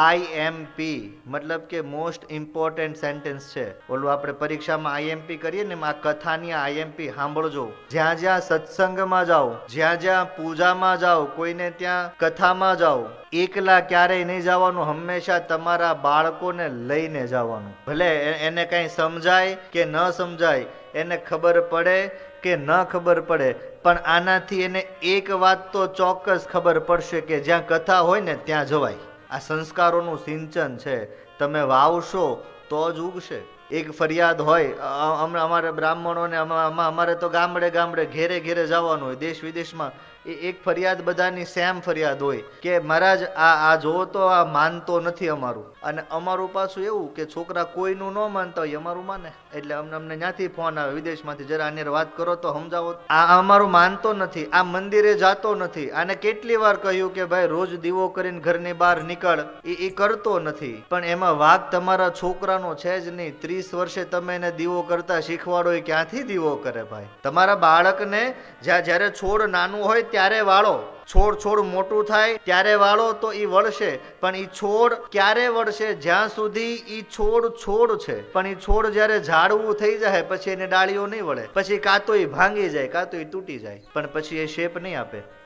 IMP મતલબ કે most important sentence છે. ઓલું આપણે પરીક્ષામાં આઈએમપી કરીએ ને, આ કથાની આઈએમપી સાંભળજો. જ્યાં જ્યાં સત્સંગમાં જાઓ, જ્યાં જ્યાં પૂજામાં જાઓ, કોઈને ત્યાં કથામાં જાઓ, એકલા ક્યારેય નહીં જવાનું. હંમેશા તમારા બાળકોને લઈને જવાનું. ભલે એને કઈ સમજાય કે ન સમજાય, એને ખબર પડે કે ન ખબર પડે, પણ આનાથી એને એક વાત તો ચોક્કસ ખબર પડશે કે જ્યાં કથા હોય ને ત્યાં જવાય. આ સંસ્કારોનું સિંચન છે. તમે વાવશો તો જ ઉગશે. એક ફરિયાદ હોય, અમારે બ્રાહ્મણોને અમારે તો ગામડે ગામડે ઘેરે ઘેરે જવાનું હોય, દેશ વિદેશમાં. એક ફરિયાદ બધાની સેમ ફરિયાદ હોય કે મહારાજ આ જોવો તો આ માનતો નથી અમારું. અને અમારું પાછું એવું કે છોકરા કોઈનું ન માનતા હોય, અમારું માને. એટલે અમને ત્યાંથી ફોન આવે વિદેશમાંથી, જરા આને વાત કરો તો સમજાવો. આ અમારું માનતો નથી, આ મંદિરે જાતો નથી. આને કેટલી વાર કહ્યું કે ભાઈ રોજ દીવો કરીને ઘરની બહાર નીકળ, એ કરતો નથી. પણ એમાં વાગ તમારા છોકરાનો છે જ નહીં. 30 વર્ષે તમે એને દીવો કરતા શીખવાડો, એ ક્યાંથી દીવો કરે ભાઈ? તમારા બાળકને જ્યારે છોડ નાનું હોય ત્યારે વાળો. છોડ મોટું થાય ત્યારે વાળો તો ઈ વળશે. પણ ઈ છોડ ક્યારે વળશે? જ્યાં સુધી ઈ છોડ છે. પણ ઈ છોડ જ્યારે ઝાડવું થઈ જાય પછી એને ડાળીઓ નહીં વળે. પછી કાં તો ઈ ભાંગી જાય, કાં તો ઈ તૂટી જાય, પણ પછી એ શેપ નહીં આપે.